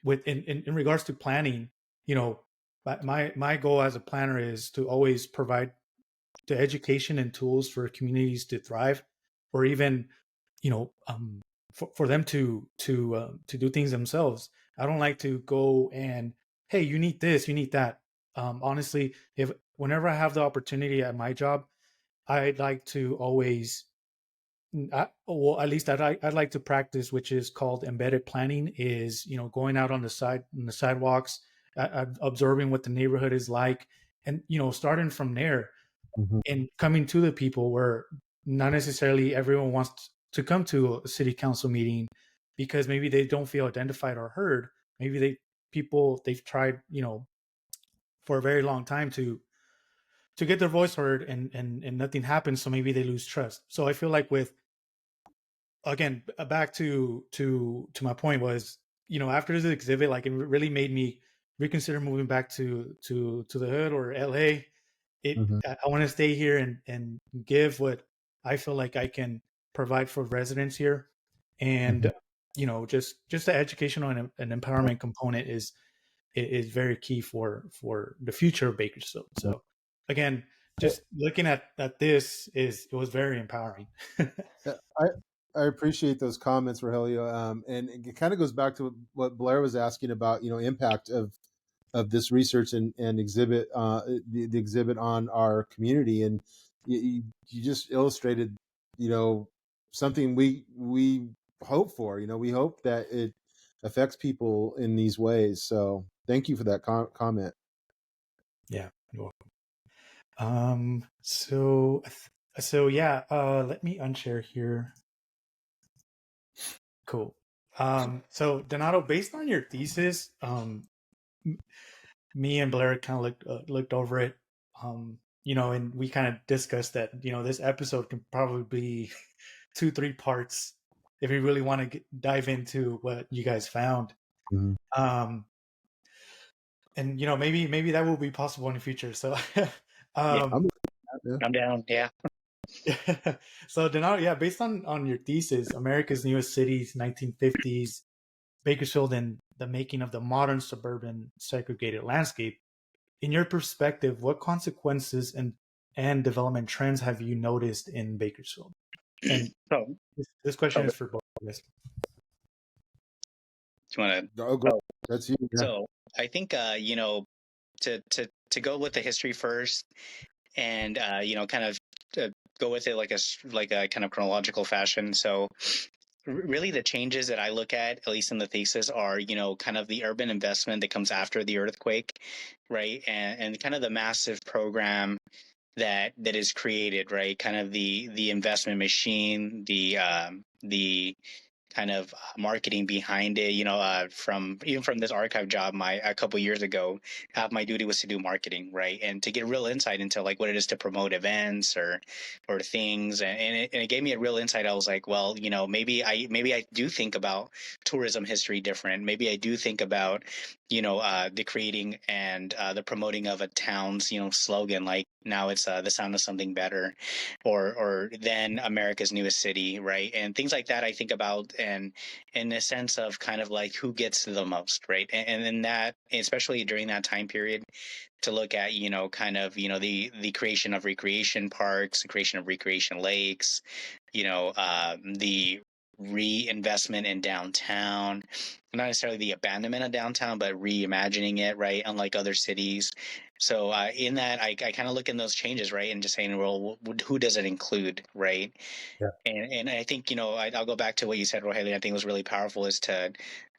with in regards to planning, you know, my goal as a planner is to always provide the education and tools for communities to thrive, or even, you know, for them to do things themselves. I don't like to go and, hey, you need this, you need that. Honestly, if whenever I have the opportunity at my job, I'd like to always, well, at least I'd like to practice, which is called embedded planning. Is, you know, going out on the sidewalks, observing what the neighborhood is like, and you know, starting from there and coming to the people where not necessarily everyone wants to come to a city council meeting because maybe they don't feel identified or heard. Maybe they've tried, you know, for a very long time to get their voice heard, and nothing happens, so maybe they lose trust. So I feel like with, again, back to my point was, you know, after this exhibit, like it really made me reconsider moving back to the hood or LA. I want to stay here and give what I feel like I can provide for residents here. And you know, just the educational and empowerment component is very key for the future of Bakersfield. So again, just looking at this, it was very empowering. Yeah, I appreciate those comments, Rogelio. And it kind of goes back to what Blair was asking about, you know, impact of this research and exhibit, the exhibit on our community. And you just illustrated, you know, something we hope for. You know, we hope that it affects people in these ways. So thank you for that comment. Yeah, you're welcome. So yeah, let me unshare here. Cool. So Donato, based on your thesis, me and Blair kind of looked over it, you know, and we kind of discussed that, you know, this episode can probably be 2-3 parts if we really want to dive into what you guys found. And you know, maybe that will be possible in the future. So I'm down. Yeah. So Donato, yeah, based on your thesis, America's Newest Cities, 1950s, Bakersfield, and the making of the modern suburban segregated landscape. In your perspective, what consequences and development trends have you noticed in Bakersfield? And So, this question is for both of us. do you want to? Oh, go. That's you. Yeah. So, I think you know, to go with the history first, and you know, kind of go with it like a kind of chronological fashion. So, really, the changes that I look at least in the thesis, are, you know, kind of the urban investment that comes after the earthquake, right, and kind of the massive program that is created, right, kind of the investment machine, the kind of marketing behind it. You know, from even from this archive job, a couple of years ago, half my duty was to do marketing, right, and to get real insight into like what it is to promote events or things, and it gave me a real insight. I was like, well, you know, maybe I do think about tourism history different. Maybe I do think about, you know, the creating and the promoting of a town's, you know, slogan, like now it's the sound of something better, or then America's Newest City, right, and things like that. I think about, and in a sense of kind of like who gets the most, right, and in that, especially during that time period, to look at, you know, kind of, you know, the creation of recreation parks, the creation of recreation lakes, you know, the reinvestment in downtown, not necessarily the abandonment of downtown, but reimagining it, right? Unlike other cities. So in that, I kind of look in those changes, right, and just saying, well, who does it include, right? Yeah. And I think, I'll go back to what you said, Rogelio. I think was really powerful is to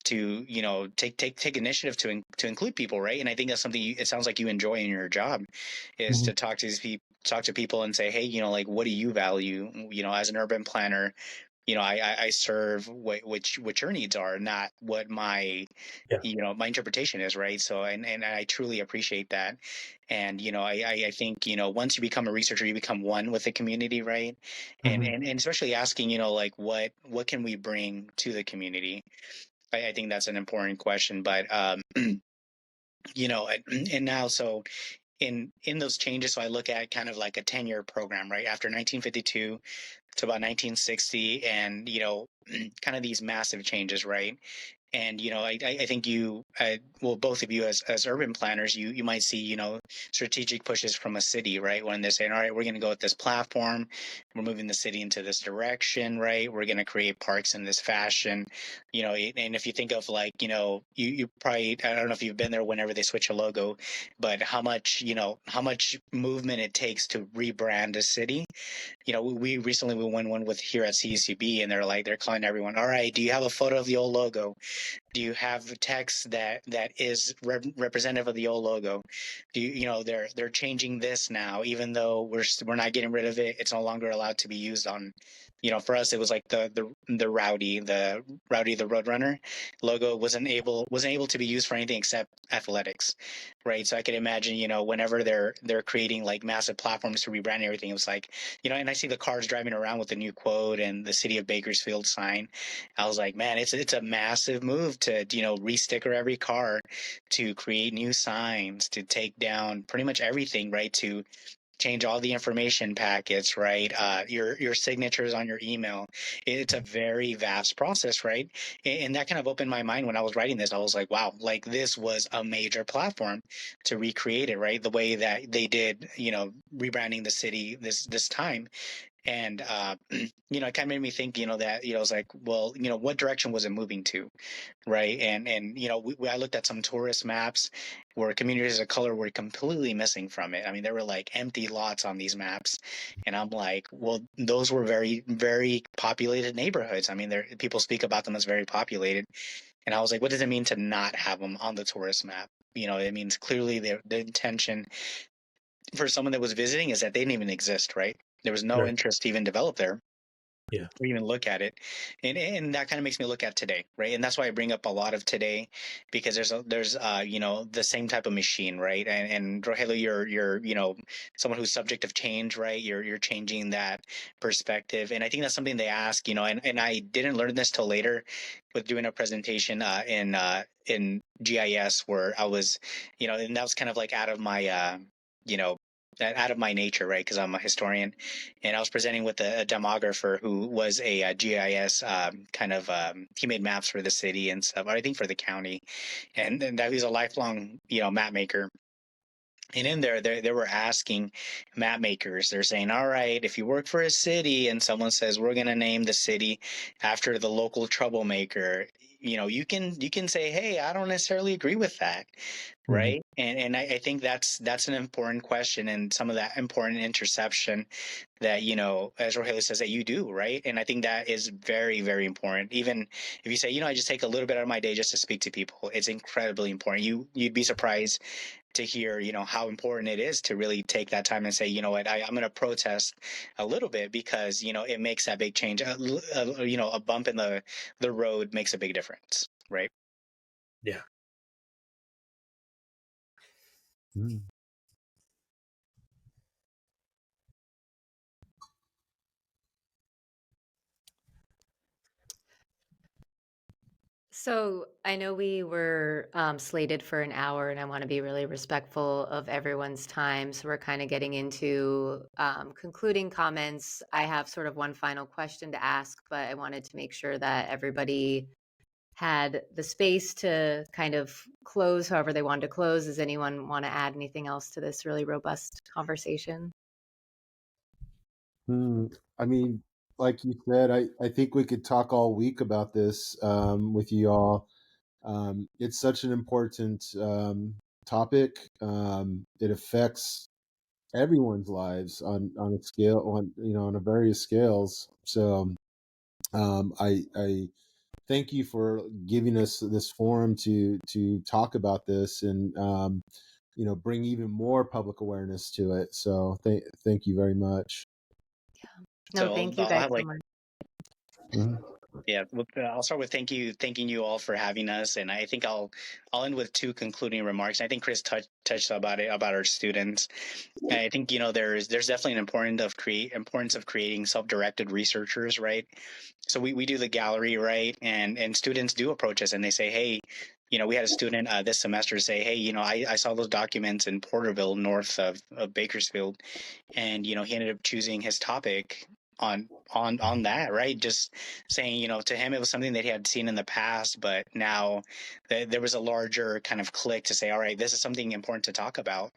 take initiative to include people, right? And I think that's something it sounds like you enjoy in your job, is to talk to these people, talk to people and say, hey, like, what do you value? As an urban planner, I serve what your needs are, not what my Yeah. my interpretation is, right? So and I truly appreciate that. And I think once you become a researcher, you become one with the community, right? And Mhm. and especially asking, like, what can we bring to the community? I think that's an important question. But and now, so in those changes, so I look at kind of like a 10-year program, right? After 1952 to about 1960, and kind of these massive changes, right? And I think well, both of you as urban planners, you might see strategic pushes from a city, right, when they're saying, all right, we're going to go with this platform, we're moving the city into this direction, right, we're going to create parks in this fashion. And if you think of, like, you probably, I don't know if you've been there whenever they switch a logo, but how much movement it takes to rebrand a city. We recently won one with here at CUCB, and they're calling everyone, all right, do you have a photo of the old logo? Do you have the text that is representative of the old logo? Do they're changing this now, even though we're not getting rid of it. It's no longer allowed to be used on. For us, it was like the Rowdy the Roadrunner logo wasn't able to be used for anything except athletics, right? So I could imagine, whenever they're creating like massive platforms to rebrand everything, it was like, and I see the cars driving around with the new quote and the city of Bakersfield sign. I was like, man, it's a massive move to resticker every car, to create new signs, to take down pretty much everything, right? To change all the information packets, right? Your signatures on your email. It's a very vast process, right? And that kind of opened my mind when I was writing this. I was like, wow, like this was a major platform to recreate it, right? The way that they did, rebranding the city this time. And it kind of made me think, that I was like, well, what direction was it moving to, right? And I looked at some tourist maps where communities of color were completely missing from it. I mean, there were like empty lots on these maps, and I'm like, well, those were very, very populated neighborhoods. I mean, people speak about them as very populated, and I was like, what does it mean to not have them on the tourist map? It means clearly the intention for someone that was visiting is that they didn't even exist, right? There was no Right. interest to even develop there Yeah. or even look at it. And that kind of makes me look at today, right? And that's why I bring up a lot of today, because there's the same type of machine, right? And Rogelio, you're someone who's subject of change, right? You're changing that perspective. And I think that's something they ask, and I didn't learn this till later with doing a presentation in GIS, where I was, and that was kind of like out of my you know out of my nature, right? Because I'm a historian, and I was presenting with a demographer who was a GIS kind of. He made maps for the city and stuff. I think for the county, and that he's a lifelong map maker. And in there, they were asking map makers. They're saying, "All right, if you work for a city and someone says we're going to name the city after the local troublemaker, you can say, hey, I don't necessarily agree with that, Mhm. right?" And I think that's an important question, and some of that important interception that as Rogelio says, that you do, right? And I think that is very, very important. Even if you say, I just take a little bit out of my day just to speak to people, it's incredibly important. You'd be surprised to hear, how important it is to really take that time and say, you know what, I'm going to protest a little bit, because, it makes that big change. A bump in the road makes a big difference, right? Yeah. Mm. So I know we were slated for an hour, and I want to be really respectful of everyone's time. So we're kind of getting into concluding comments. I have sort of one final question to ask, but I wanted to make sure that everybody had the space to kind of close however they wanted to close. Does anyone want to add anything else to this really robust conversation? I mean, like you said, I think we could talk all week about this with you all. It's such an important topic. It affects everyone's lives on a scale, on a various scales. So I thank you for giving us this forum to talk about this and bring even more public awareness to it. So thank you very much. No, So thank you I'll guys have so like much. Yeah, I'll start with thanking you all for having us, and I think I'll end with two concluding remarks. I think Chris touched about our students. And I think there's definitely an importance of creating self-directed researchers, right? So we do the gallery, right, and students do approach us and they say, hey, we had a student this semester say, hey, I saw those documents in Porterville, north of Bakersfield, and he ended up choosing his topic on that, right? Just saying, to him it was something that he had seen in the past, but now there was a larger kind of click to say, all right, this is something important to talk about,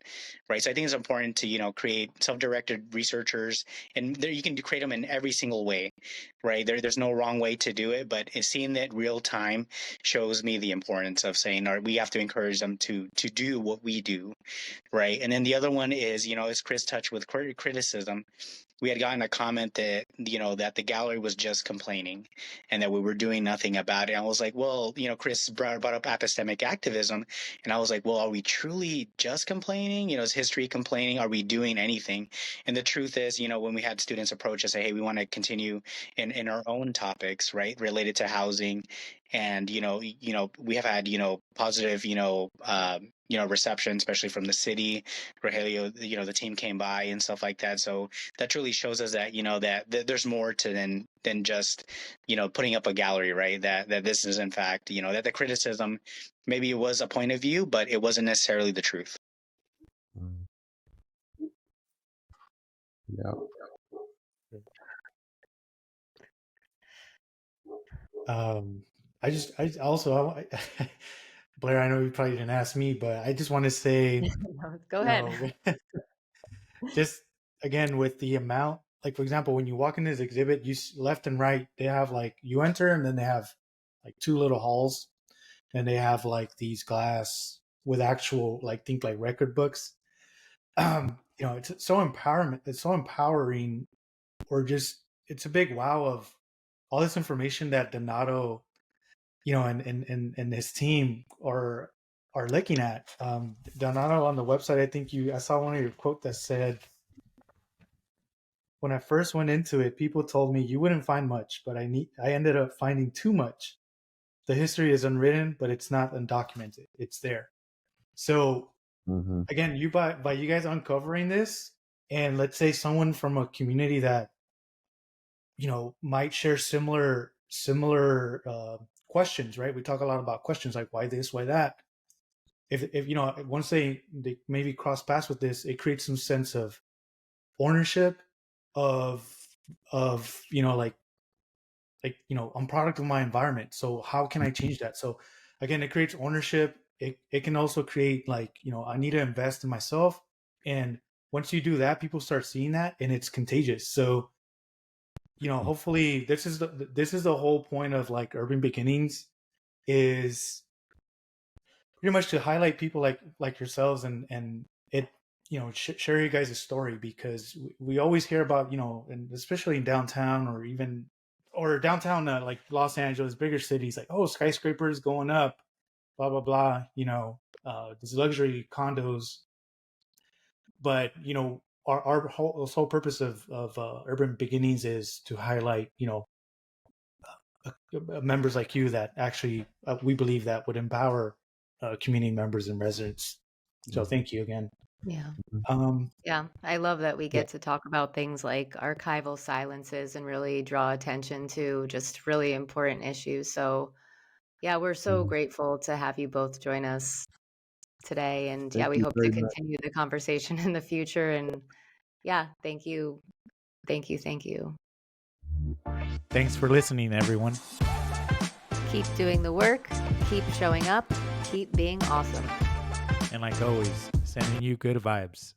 right? So I think it's important to create self-directed researchers, and there you can create them in every single way, right? There's no wrong way to do it, but seeing that real time shows me the importance of saying, all right, we have to encourage them to do what we do, right? And then the other one is, as Chris touched with criticism, we had gotten a comment that that the gallery was just complaining and that we were doing nothing about it. I was like, well, Chris brought up epistemic activism, and I was like, well, are we truly just complaining? Is history complaining? Are we doing anything? And the truth is, when we had students approach us, say, hey, we want to continue in our own topics, right, related to housing, and we have had positive reception, especially from the city. Rogelio, the team came by and stuff like that. So that truly shows us that that there's more to than just putting up a gallery, right? That this is in fact that the criticism, maybe it was a point of view, but it wasn't necessarily the truth. Yeah. I also, Blair, I know you probably didn't ask me, but I just want to say, Go ahead. just again, with the amount, like, for example, when you walk in this exhibit, left and right, they have like, you enter and then they have like two little halls, and they have like these glass with actual, like, think like record books. It's so empowering, or just, it's a big wow of all this information that Donato, and his team are looking at. Donato, on the website, I saw one of your quote that said, when I first went into it, people told me you wouldn't find much, but I ended up finding too much. The history is unwritten, but it's not undocumented. It's there. So again, by you guys uncovering this, and let's say someone from a community that might share similar questions, right? We talk a lot about questions like why this, why that. If once they maybe cross paths with this, it creates some sense of ownership of I'm product of my environment, so how can I change that? So again, it creates ownership. It can also create I need to invest in myself, and once you do that, people start seeing that, and it's contagious. So hopefully this is the whole point of like Urban Beginnings, is pretty much to highlight people like yourselves, and it share you guys' story, because we always hear about and especially in downtown, or downtown like Los Angeles, bigger cities, like, oh, skyscrapers going up, blah blah blah, these luxury condos. But our whole purpose of Urban Beginnings is to highlight members like you that actually we believe that would empower community members and residents. So thank you again. Yeah. Um, Yeah, I love that we get to talk about things like archival silences and really draw attention to just really important issues. So, yeah, we're so grateful to have you both join us today. And Thank we you hope to very much. continue the conversation in the future. And yeah, thank you. Thank you. Thank you. Thanks for listening, everyone. Keep doing the work, keep showing up, keep being awesome. And like always, sending you good vibes.